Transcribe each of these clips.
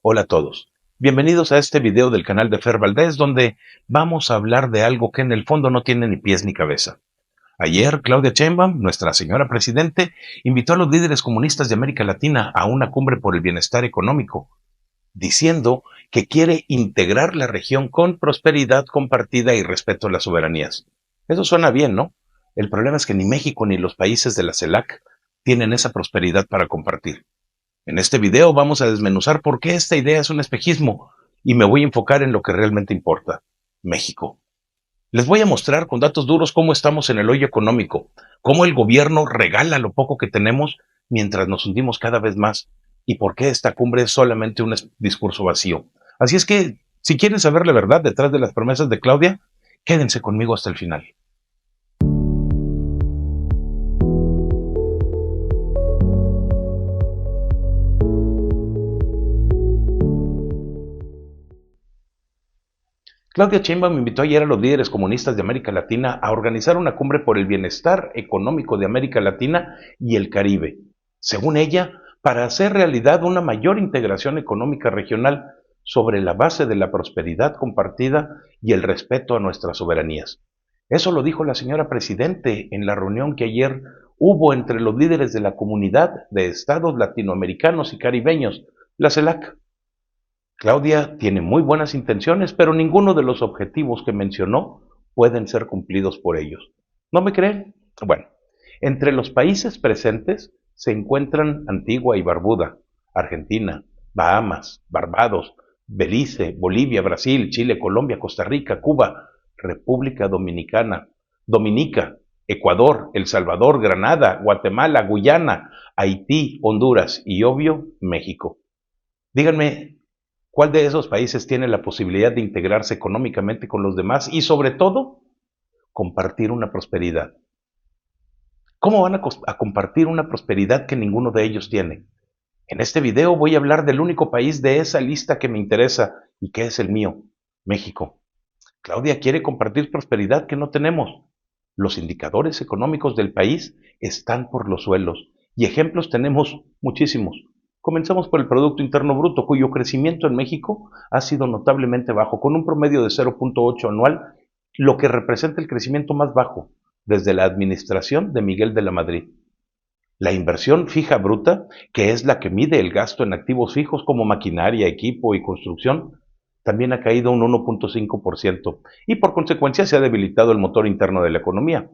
Hola a todos. Bienvenidos a este video del canal de Fer Valdés, donde vamos a hablar de algo que en el fondo no tiene ni pies ni cabeza. Ayer, Claudia Sheinbaum, nuestra señora presidente, invitó a los líderes comunistas de América Latina a una cumbre por el bienestar económico, diciendo que quiere integrar la región con prosperidad compartida y respeto a las soberanías. Eso suena bien, ¿no? El problema es que ni México ni los países de la CELAC tienen esa prosperidad para compartir. En este video vamos a desmenuzar por qué esta idea es un espejismo y me voy a enfocar en lo que realmente importa: México. Les voy a mostrar con datos duros cómo estamos en el hoyo económico, cómo el gobierno regala lo poco que tenemos mientras nos hundimos cada vez más y por qué esta cumbre es solamente un discurso vacío. Así es que, si quieren saber la verdad detrás de las promesas de Claudia, quédense conmigo hasta el final. Claudia Sheinbaum invitó ayer a los líderes comunistas de América Latina a organizar una cumbre por el bienestar económico de América Latina y el Caribe, según ella, para hacer realidad una mayor integración económica regional sobre la base de la prosperidad compartida y el respeto a nuestras soberanías. Eso lo dijo la señora Presidente en la reunión que ayer hubo entre los líderes de la Comunidad de Estados Latinoamericanos y Caribeños, la CELAC. Claudia tiene muy buenas intenciones, pero ninguno de los objetivos que mencionó pueden ser cumplidos por ellos. ¿No me creen? Bueno, entre los países presentes se encuentran Antigua y Barbuda, Argentina, Bahamas, Barbados, Belice, Bolivia, Brasil, Chile, Colombia, Costa Rica, Cuba, República Dominicana, Dominica, Ecuador, El Salvador, Granada, Guatemala, Guyana, Haití, Honduras y, obvio, México. Díganme, ¿cuál de esos países tiene la posibilidad de integrarse económicamente con los demás y, sobre todo, compartir una prosperidad? ¿Cómo van a compartir una prosperidad que ninguno de ellos tiene? En este video voy a hablar del único país de esa lista que me interesa y que es el mío, México. Claudia quiere compartir prosperidad que no tenemos. Los indicadores económicos del país están por los suelos y ejemplos tenemos muchísimos. Comenzamos por el Producto Interno Bruto, cuyo crecimiento en México ha sido notablemente bajo, con un promedio de 0.8 anual, lo que representa el crecimiento más bajo desde la administración de Miguel de la Madrid. La inversión fija bruta, que es la que mide el gasto en activos fijos como maquinaria, equipo y construcción, también ha caído un 1.5% y por consecuencia se ha debilitado el motor interno de la economía.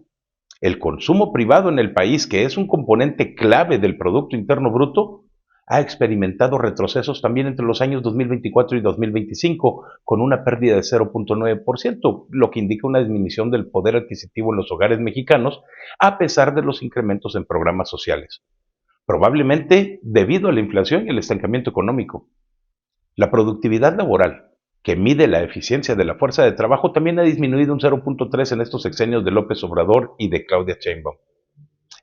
El consumo privado en el país, que es un componente clave del Producto Interno Bruto, ha experimentado retrocesos también entre los años 2024 y 2025, con una pérdida de 0.9%, lo que indica una disminución del poder adquisitivo en los hogares mexicanos, a pesar de los incrementos en programas sociales, probablemente debido a la inflación y el estancamiento económico. La productividad laboral, que mide la eficiencia de la fuerza de trabajo, también ha disminuido un 0.3 en estos sexenios de López Obrador y de Claudia Sheinbaum.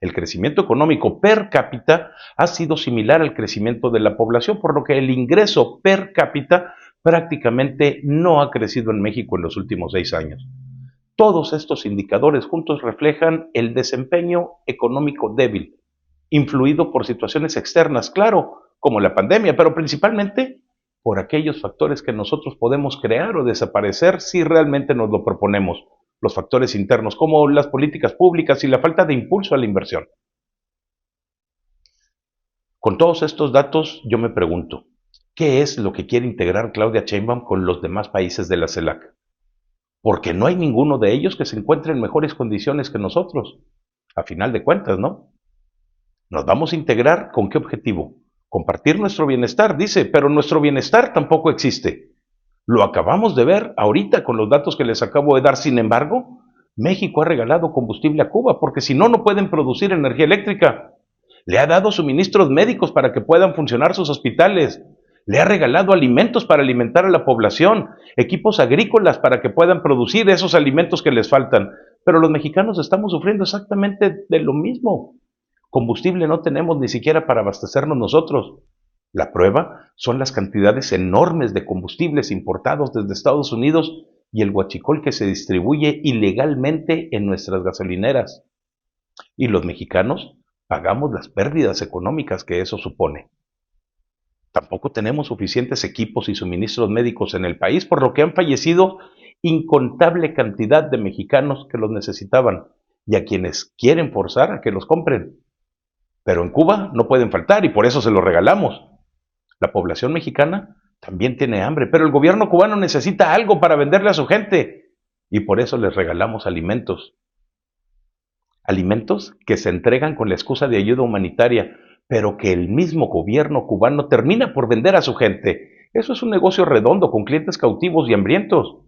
El crecimiento económico per cápita ha sido similar al crecimiento de la población, por lo que el ingreso per cápita prácticamente no ha crecido en México en los últimos 6 años. Todos estos indicadores juntos reflejan el desempeño económico débil, influido por situaciones externas, claro, como la pandemia, pero principalmente por aquellos factores que nosotros podemos crear o desaparecer si realmente nos lo proponemos, los factores internos, como las políticas públicas y la falta de impulso a la inversión. Con todos estos datos, yo me pregunto, ¿qué es lo que quiere integrar Claudia Sheinbaum con los demás países de la CELAC? Porque no hay ninguno de ellos que se encuentre en mejores condiciones que nosotros, a final de cuentas, ¿no? ¿Nos vamos a integrar con qué objetivo? Compartir nuestro bienestar, dice, pero nuestro bienestar tampoco existe. Lo acabamos de ver ahorita con los datos que les acabo de dar. Sin embargo, México ha regalado combustible a Cuba porque si no, no pueden producir energía eléctrica. Le ha dado suministros médicos para que puedan funcionar sus hospitales. Le ha regalado alimentos para alimentar a la población, equipos agrícolas para que puedan producir esos alimentos que les faltan. Pero los mexicanos estamos sufriendo exactamente de lo mismo. Combustible no tenemos ni siquiera para abastecernos nosotros. La prueba son las cantidades enormes de combustibles importados desde Estados Unidos y el huachicol que se distribuye ilegalmente en nuestras gasolineras. Y los mexicanos pagamos las pérdidas económicas que eso supone. Tampoco tenemos suficientes equipos y suministros médicos en el país, por lo que han fallecido incontable cantidad de mexicanos que los necesitaban y a quienes quieren forzar a que los compren. Pero en Cuba no pueden faltar y por eso se los regalamos. La población mexicana también tiene hambre, pero el gobierno cubano necesita algo para venderle a su gente y por eso les regalamos alimentos. Alimentos que se entregan con la excusa de ayuda humanitaria, pero que el mismo gobierno cubano termina por vender a su gente. Eso es un negocio redondo con clientes cautivos y hambrientos.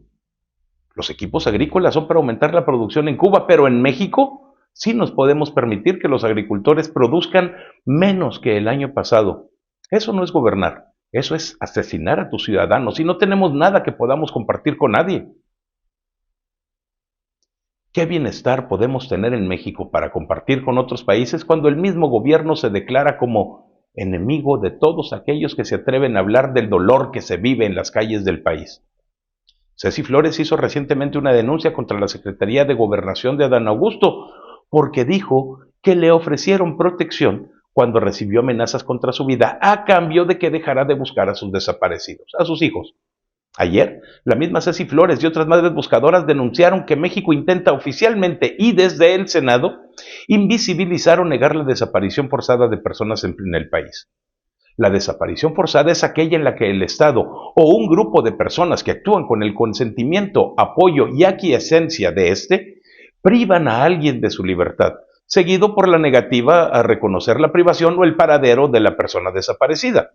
Los equipos agrícolas son para aumentar la producción en Cuba, pero en México sí nos podemos permitir que los agricultores produzcan menos que el año pasado. Eso no es gobernar, eso es asesinar a tus ciudadanos y no tenemos nada que podamos compartir con nadie. ¿Qué bienestar podemos tener en México para compartir con otros países cuando el mismo gobierno se declara como enemigo de todos aquellos que se atreven a hablar del dolor que se vive en las calles del país? Ceci Flores hizo recientemente una denuncia contra la Secretaría de Gobernación de Adán Augusto porque dijo que le ofrecieron protección cuando recibió amenazas contra su vida a cambio de que dejara de buscar a sus desaparecidos, a sus hijos. Ayer, la misma Ceci Flores y otras madres buscadoras denunciaron que México intenta oficialmente y desde el Senado invisibilizar o negar la desaparición forzada de personas en el país. La desaparición forzada es aquella en la que el Estado o un grupo de personas que actúan con el consentimiento, apoyo y aquiescencia de éste privan a alguien de su libertad, seguido por la negativa a reconocer la privación o el paradero de la persona desaparecida.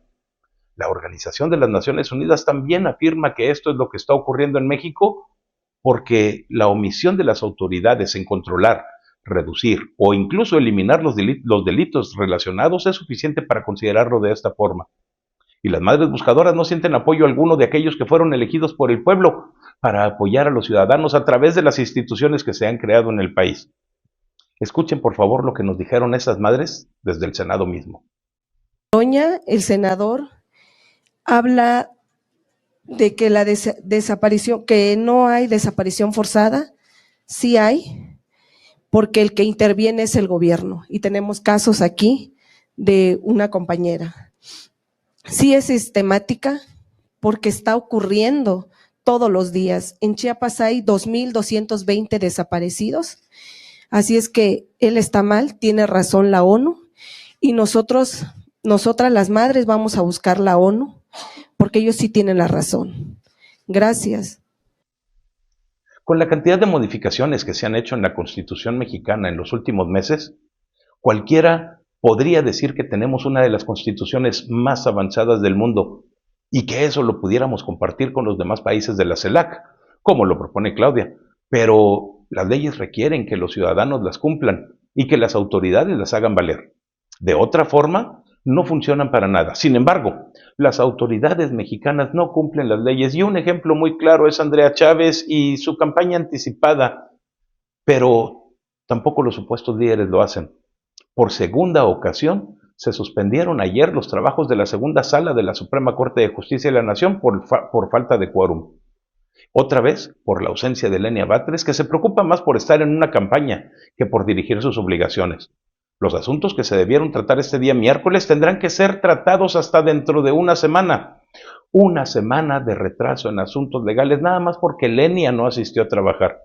La Organización de las Naciones Unidas también afirma que esto es lo que está ocurriendo en México porque la omisión de las autoridades en controlar, reducir o incluso eliminar los delitos relacionados es suficiente para considerarlo de esta forma. Y las madres buscadoras no sienten apoyo alguno de aquellos que fueron elegidos por el pueblo para apoyar a los ciudadanos a través de las instituciones que se han creado en el país. Escuchen por favor lo que nos dijeron esas madres desde el Senado mismo. El senador habla de que la desaparición, que no hay desaparición forzada, sí hay, porque el que interviene es el gobierno y tenemos casos aquí de una compañera. Sí es sistemática porque está ocurriendo todos los días. En Chiapas hay 2,220 desaparecidos, así es que él está mal, tiene razón la ONU y nosotras las madres vamos a buscar la ONU porque ellos sí tienen la razón. Gracias. Con la cantidad de modificaciones que se han hecho en la Constitución mexicana en los últimos meses, cualquiera podría decir que tenemos una de las constituciones más avanzadas del mundo y que eso lo pudiéramos compartir con los demás países de la CELAC, como lo propone Claudia. Pero las leyes requieren que los ciudadanos las cumplan y que las autoridades las hagan valer. De otra forma, no funcionan para nada. Sin embargo, las autoridades mexicanas no cumplen las leyes y un ejemplo muy claro es Andrea Chávez y su campaña anticipada, pero tampoco los supuestos líderes lo hacen. Por segunda ocasión, se suspendieron ayer los trabajos de la segunda sala de la Suprema Corte de Justicia de la Nación por falta de quórum. Otra vez, por la ausencia de Lenia Batres, que se preocupa más por estar en una campaña que por dirigir sus obligaciones. Los asuntos que se debieron tratar este día miércoles tendrán que ser tratados hasta dentro de una semana. Una semana de retraso en asuntos legales, nada más porque Lenia no asistió a trabajar.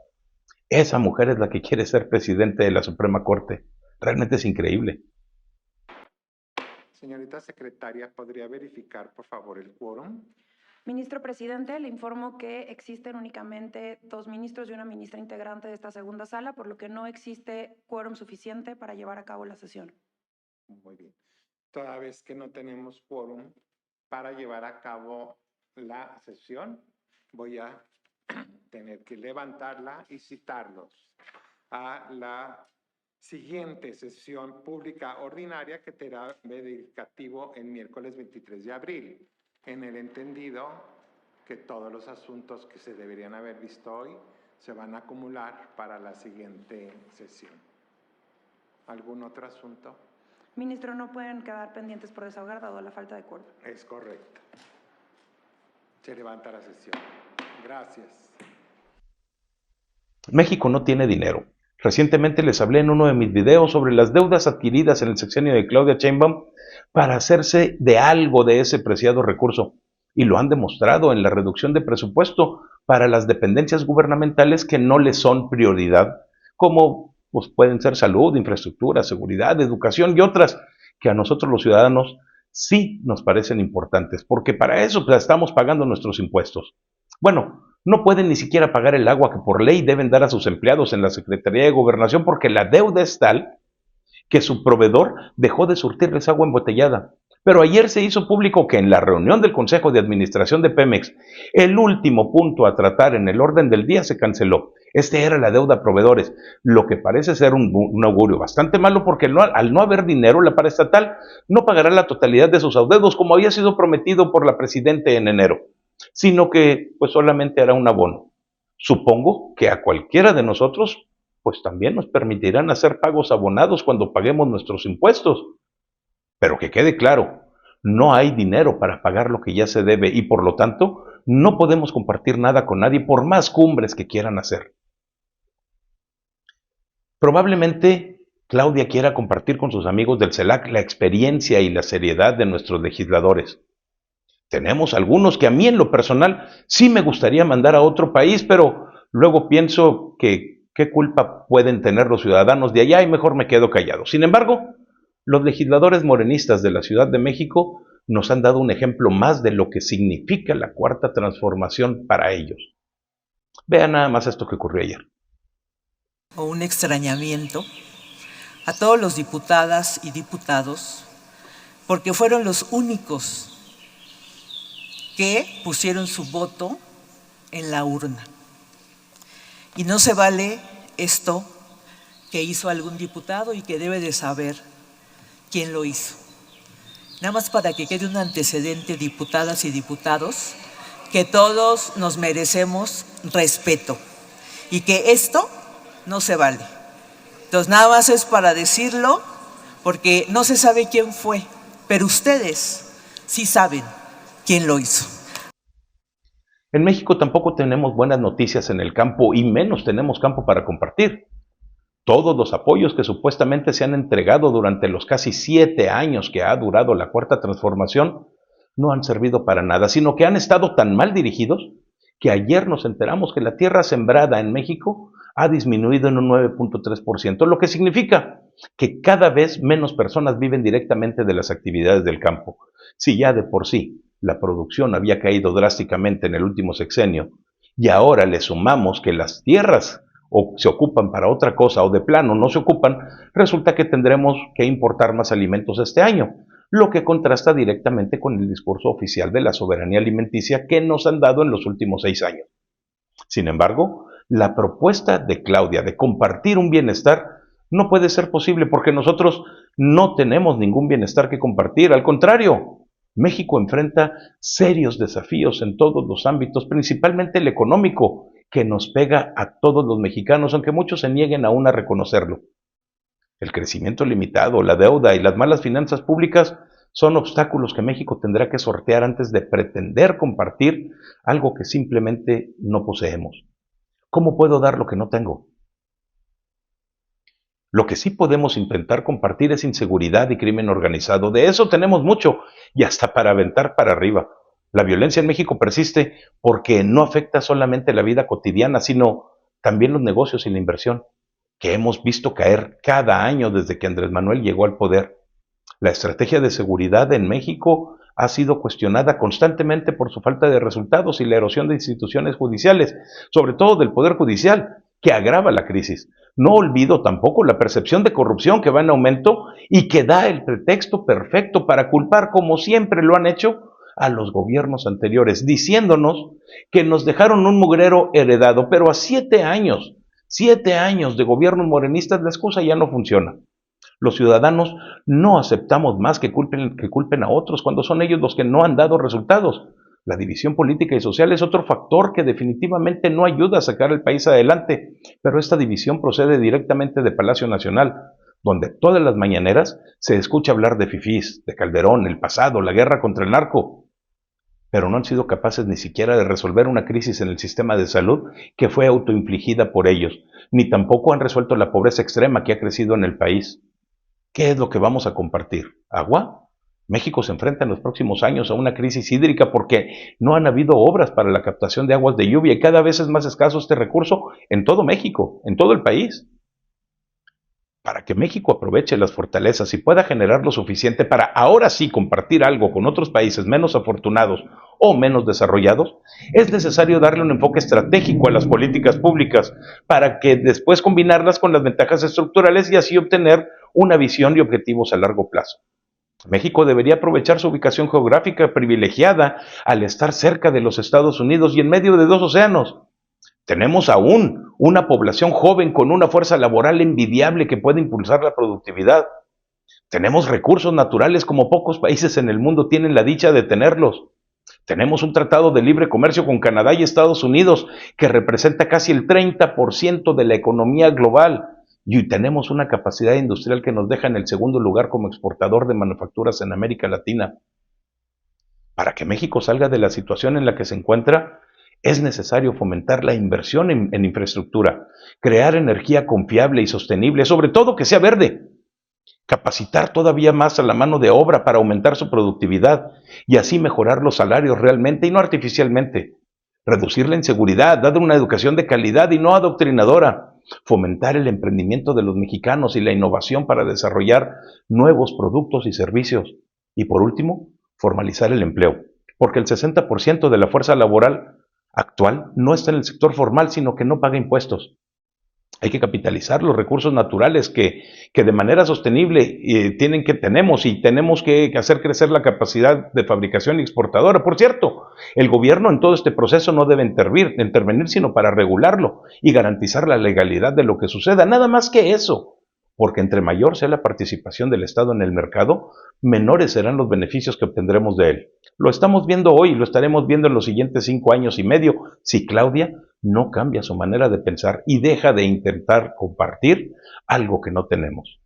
Esa mujer es la que quiere ser presidente de la Suprema Corte. Realmente es increíble. Señorita secretaria, ¿podría verificar, por favor, el quórum? Ministro presidente, le informo que existen únicamente 2 ministros y una ministra integrante de esta segunda sala, por lo que no existe quórum suficiente para llevar a cabo la sesión. Muy bien. Toda vez que no tenemos quórum para llevar a cabo la sesión, voy a tener que levantarla y citarlos a la siguiente sesión pública ordinaria que tendrá dedicativo el miércoles 23 de abril. En el entendido que todos los asuntos que se deberían haber visto hoy se van a acumular para la siguiente sesión. ¿Algún otro asunto? Ministro, no pueden quedar pendientes por desahogar dado la falta de quórum. Es correcto. Se levanta la sesión. Gracias. México no tiene dinero. Recientemente les hablé en uno de mis videos sobre las deudas adquiridas en el sexenio de Claudia Sheinbaum para hacerse de algo de ese preciado recurso, y lo han demostrado en la reducción de presupuesto para las dependencias gubernamentales que no les son prioridad, como pues, pueden ser salud, infraestructura, seguridad, educación y otras que a nosotros los ciudadanos sí nos parecen importantes, porque para eso pues, estamos pagando nuestros impuestos. Bueno, no pueden ni siquiera pagar el agua que por ley deben dar a sus empleados en la Secretaría de Gobernación porque la deuda es tal que su proveedor dejó de surtirles agua embotellada. Pero ayer se hizo público que en la reunión del Consejo de Administración de Pemex, el último punto a tratar en el orden del día se canceló. Este era la deuda a proveedores, lo que parece ser un augurio bastante malo porque al no haber dinero, la paraestatal no pagará la totalidad de sus adeudos como había sido prometido por la Presidenta en enero, sino que pues solamente hará un abono. Supongo que a cualquiera de nosotros pues también nos permitirán hacer pagos abonados cuando paguemos nuestros impuestos. Pero que quede claro, no hay dinero para pagar lo que ya se debe y por lo tanto no podemos compartir nada con nadie por más cumbres que quieran hacer. Probablemente Claudia quiera compartir con sus amigos del CELAC la experiencia y la seriedad de nuestros legisladores. Tenemos algunos que a mí en lo personal sí me gustaría mandar a otro país, pero luego pienso que qué culpa pueden tener los ciudadanos de allá y mejor me quedo callado. Sin embargo, los legisladores morenistas de la Ciudad de México nos han dado un ejemplo más de lo que significa la cuarta transformación para ellos. Vean nada más esto que ocurrió ayer. O un extrañamiento a todos los diputadas y diputados, porque fueron los únicos que pusieron su voto en la urna. Y no se vale esto que hizo algún diputado y que debe de saber quién lo hizo. Nada más para que quede un antecedente, diputadas y diputados, que todos nos merecemos respeto y que esto no se vale. Entonces nada más es para decirlo porque no se sabe quién fue, pero ustedes sí saben quién lo hizo. En México tampoco tenemos buenas noticias en el campo y menos tenemos campo para compartir. Todos los apoyos que supuestamente se han entregado durante los casi 7 años que ha durado la cuarta transformación no han servido para nada, sino que han estado tan mal dirigidos que ayer nos enteramos que la tierra sembrada en México ha disminuido en un 9.3%, lo que significa que cada vez menos personas viven directamente de las actividades del campo. Si ya de por sí la producción había caído drásticamente en el último sexenio y ahora le sumamos que las tierras o se ocupan para otra cosa o de plano no se ocupan, resulta que tendremos que importar más alimentos este año, lo que contrasta directamente con el discurso oficial de la soberanía alimenticia que nos han dado en los últimos 6 años. Sin embargo, la propuesta de Claudia de compartir un bienestar no puede ser posible porque nosotros no tenemos ningún bienestar que compartir, al contrario, México enfrenta serios desafíos en todos los ámbitos, principalmente el económico, que nos pega a todos los mexicanos, aunque muchos se nieguen aún a reconocerlo. El crecimiento limitado, la deuda y las malas finanzas públicas son obstáculos que México tendrá que sortear antes de pretender compartir algo que simplemente no poseemos. ¿Cómo puedo dar lo que no tengo? Lo que sí podemos intentar compartir es inseguridad y crimen organizado. De eso tenemos mucho y hasta para aventar para arriba. La violencia en México persiste porque no afecta solamente la vida cotidiana, sino también los negocios y la inversión, que hemos visto caer cada año desde que Andrés Manuel llegó al poder. La estrategia de seguridad en México ha sido cuestionada constantemente por su falta de resultados y la erosión de instituciones judiciales, sobre todo del Poder Judicial, que agrava la crisis. No olvido tampoco la percepción de corrupción que va en aumento y que da el pretexto perfecto para culpar, como siempre lo han hecho, a los gobiernos anteriores, diciéndonos que nos dejaron un mugrero heredado, pero a 7 años de gobiernos morenistas la excusa ya no funciona. Los ciudadanos no aceptamos más que culpen a otros cuando son ellos los que no han dado resultados. La división política y social es otro factor que definitivamente no ayuda a sacar el país adelante, pero esta división procede directamente de Palacio Nacional, donde todas las mañaneras se escucha hablar de fifís, de Calderón, el pasado, la guerra contra el narco. pero no han sido capaces ni siquiera de resolver una crisis en el sistema de salud que fue autoinfligida por ellos, ni tampoco han resuelto la pobreza extrema que ha crecido en el país. ¿Qué es lo que vamos a compartir? ¿Agua? México se enfrenta en los próximos años a una crisis hídrica porque no han habido obras para la captación de aguas de lluvia y cada vez es más escaso este recurso en todo México, en todo el país. Para que México aproveche las fortalezas y pueda generar lo suficiente para ahora sí compartir algo con otros países menos afortunados o menos desarrollados, es necesario darle un enfoque estratégico a las políticas públicas para que después combinarlas con las ventajas estructurales y así obtener una visión y objetivos a largo plazo. México debería aprovechar su ubicación geográfica privilegiada al estar cerca de los Estados Unidos y en medio de dos océanos. Tenemos aún una población joven con una fuerza laboral envidiable que puede impulsar la productividad. Tenemos recursos naturales como pocos países en el mundo tienen la dicha de tenerlos. Tenemos un tratado de libre comercio con Canadá y Estados Unidos que representa casi el 30% de la economía global. Y tenemos una capacidad industrial que nos deja en el segundo lugar como exportador de manufacturas en América Latina. Para que México salga de la situación en la que se encuentra, es necesario fomentar la inversión en infraestructura, crear energía confiable y sostenible, sobre todo que sea verde, capacitar todavía más a la mano de obra para aumentar su productividad y así mejorar los salarios realmente y no artificialmente, reducir la inseguridad, dar una educación de calidad y no adoctrinadora, fomentar el emprendimiento de los mexicanos y la innovación para desarrollar nuevos productos y servicios. Y por último, formalizar el empleo, porque el 60% de la fuerza laboral actual no está en el sector formal, sino que no paga impuestos. Hay que capitalizar los recursos naturales que de manera sostenible tenemos y tenemos que hacer crecer la capacidad de fabricación y exportadora. Por cierto, el gobierno en todo este proceso no debe intervenir sino para regularlo y garantizar la legalidad de lo que suceda. Nada más que eso, porque entre mayor sea la participación del Estado en el mercado, menores serán los beneficios que obtendremos de él. Lo estamos viendo hoy y lo estaremos viendo en los siguientes 5 años y medio si Claudia no cambia su manera de pensar y deja de intentar compartir algo que no tenemos.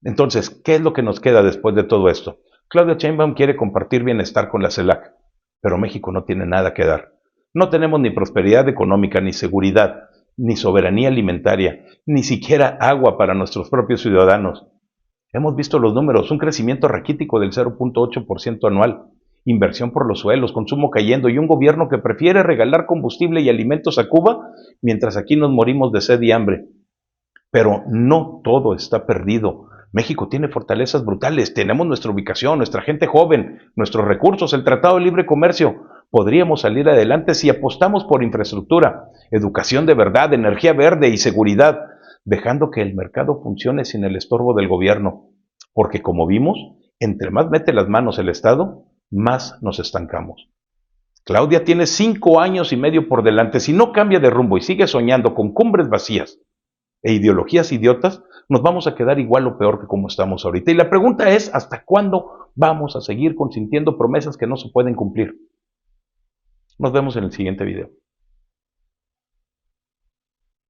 Entonces, ¿qué es lo que nos queda después de todo esto? Claudia Sheinbaum quiere compartir bienestar con la CELAC, pero México no tiene nada que dar. No tenemos ni prosperidad económica, ni seguridad, ni soberanía alimentaria, ni siquiera agua para nuestros propios ciudadanos. Hemos visto los números, un crecimiento raquítico del 0.8% anual, inversión por los suelos, consumo cayendo y un gobierno que prefiere regalar combustible y alimentos a Cuba, mientras aquí nos morimos de sed y hambre. Pero no todo está perdido. México tiene fortalezas brutales, tenemos nuestra ubicación, nuestra gente joven, nuestros recursos, el Tratado de Libre Comercio. Podríamos salir adelante si apostamos por infraestructura, educación de verdad, energía verde y seguridad, dejando que el mercado funcione sin el estorbo del gobierno. Porque como vimos, entre más mete las manos el Estado, más nos estancamos. Claudia tiene 5 años y medio por delante. Si no cambia de rumbo y sigue soñando con cumbres vacías e ideologías idiotas, nos vamos a quedar igual o peor que como estamos ahorita. Y la pregunta es, ¿hasta cuándo vamos a seguir consintiendo promesas que no se pueden cumplir? Nos vemos en el siguiente video.